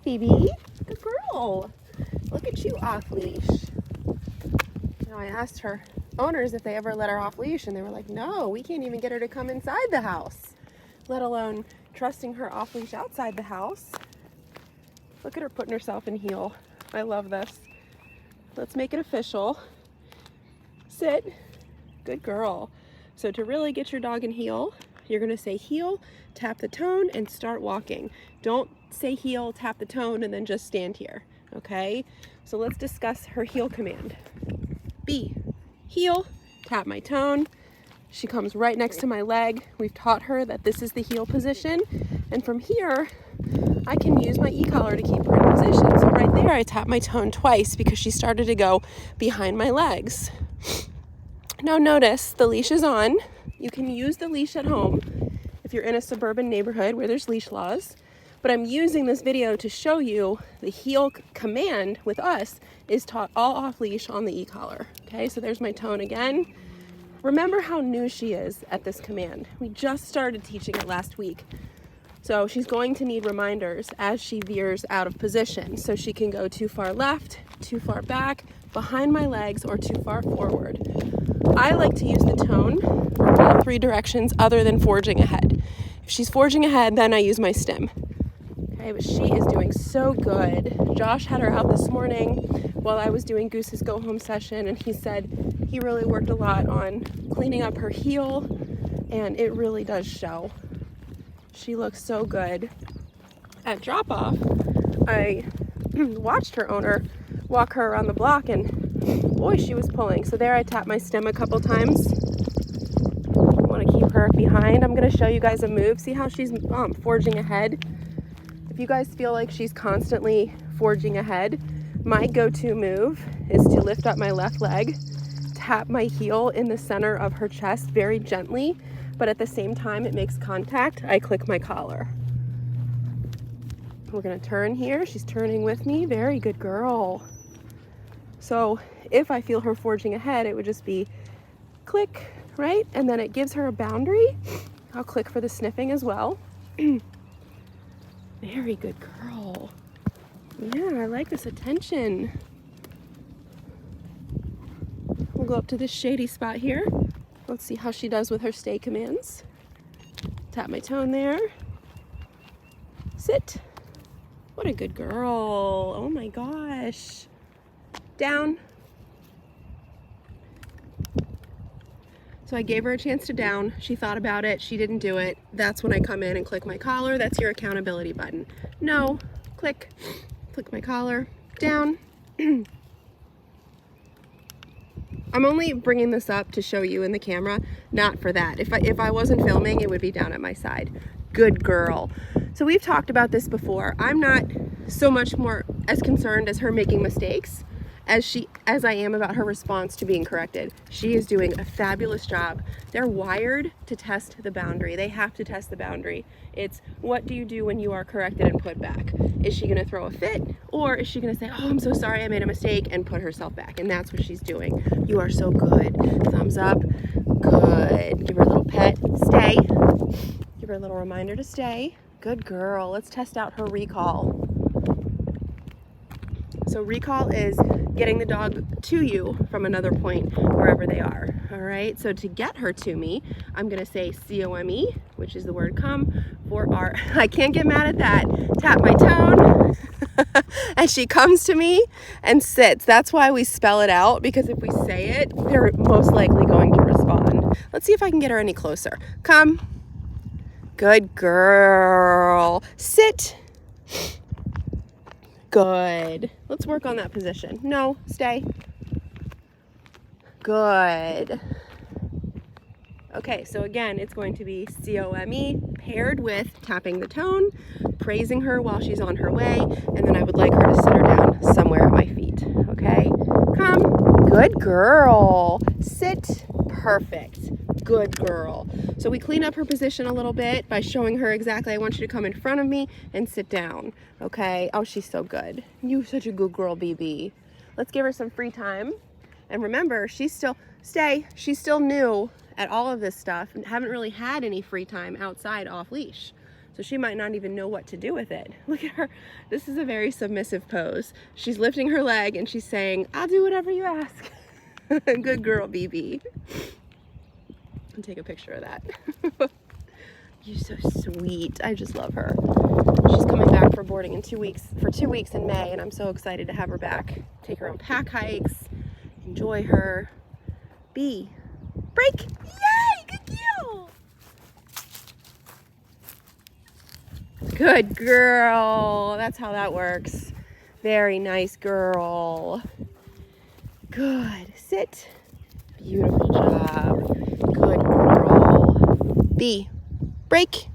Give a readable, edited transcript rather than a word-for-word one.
baby. Good girl. Look at you off leash. Now I asked her owners if they ever let her off leash, and they were like, no, we can't even get her to come inside the house, let alone trusting her off leash outside the house. Look at her putting herself in heel. I love this. Let's make it official. Sit. Good girl. So to really get your dog in heel, you're gonna say heel, tap the tone, and start walking. Don't say heel, tap the tone, and then just stand here, okay? So let's discuss her heel command. B, heel, tap my tone. She comes right next to my leg. We've taught her that this is the heel position. And from here, I can use my e-collar to keep her in position. So right there, I tap my tone twice because she started to go behind my legs. Now notice the leash is on. You can use the leash at home if you're in a suburban neighborhood where there's leash laws. But I'm using this video to show you the heel command with us is taught all off leash on the e-collar. Okay, so there's my tone again. Remember how new she is at this command. We just started teaching it last week. So she's going to need reminders as she veers out of position. So she can go too far left, too far back, behind my legs, or too far forward. I like to use the tone for all three directions other than forging ahead. If she's forging ahead, then I use my stim. Okay, but she is doing so good. Josh had her out this morning while I was doing Goose's go home session, and he said he really worked a lot on cleaning up her heel, and it really does show. She looks so good. At drop off, I watched her owner walk her around the block, and boy, she was pulling. So there I tapped my stem a couple times. I want to keep her behind. I'm going to show you guys a move. See how she's forging ahead? If you guys feel like she's constantly forging ahead, my go-to move is to lift up my left leg, tap my heel in the center of her chest very gently, but at the same time it makes contact. I click my collar. We're going to turn here. She's turning with me. Very good girl. So if I feel her forging ahead, it would just be click, right? And then it gives her a boundary. I'll click for the sniffing as well. Very good girl. Yeah, I like this attention. We'll go up to this shady spot here. Let's see how she does with her stay commands. Tap my tone there. Sit. What a good girl. Oh my gosh. Down. So I gave her a chance to down. She thought about it. She didn't do it. That's when I come in and click my collar. That's your accountability button. No. Click. Click my collar. Down. I'm only bringing this up to show you in the camera, not for that. If I wasn't filming, it would be down at my side. Good girl. So we've talked about this before. I'm not so much more as concerned as her making mistakes as I am about her response to being corrected. She is doing a fabulous job. They're wired to test the boundary. They have to test the boundary. It's what do you do when you are corrected and put back? Is she gonna throw a fit, or is she gonna say, oh, I'm so sorry, I made a mistake, and put herself back? And that's what she's doing. You are so good. Thumbs up. Good. Give her a little pet. Stay. Give her a little reminder to stay. Good girl. Let's test out her recall. So recall is getting the dog to you from another point wherever they are. All right, so to get her to me, I'm gonna say C-O-M-E, which is the word come, for our, I can't get mad at that. Tap my tone, and she comes to me and sits. That's why we spell it out, because if we say it, they're most likely going to respond. Let's see if I can get her any closer. Come. Good girl. Sit. Good. Let's work on that position. No, stay. Good. Okay, so again, it's going to be C-O-M-E paired with tapping the tone, praising her while she's on her way, and then I would like her to sit her down somewhere at my feet. Okay? Come. Good girl. Sit. Perfect. Good girl. So we clean up her position a little bit by showing her exactly, I want you to come in front of me and sit down. Okay? Oh, she's so good. You're such a good girl, BB. Let's give her some free time. And remember, she's still new at all of this stuff and haven't really had any free time outside off leash. So she might not even know what to do with it. Look at her. This is a very submissive pose. She's lifting her leg and she's saying, I'll do whatever you ask. Good girl, BB. I'll take a picture of that. You're so sweet. I just love her. She's coming back for boarding in 2 weeks, for 2 weeks in May, and I'm so excited to have her back. Take her on pack hikes, enjoy her. B. Break! Yay! Good deal! Good girl. That's how that works. Very nice girl. Good. Sit. Beautiful job. Good girl. B. Break.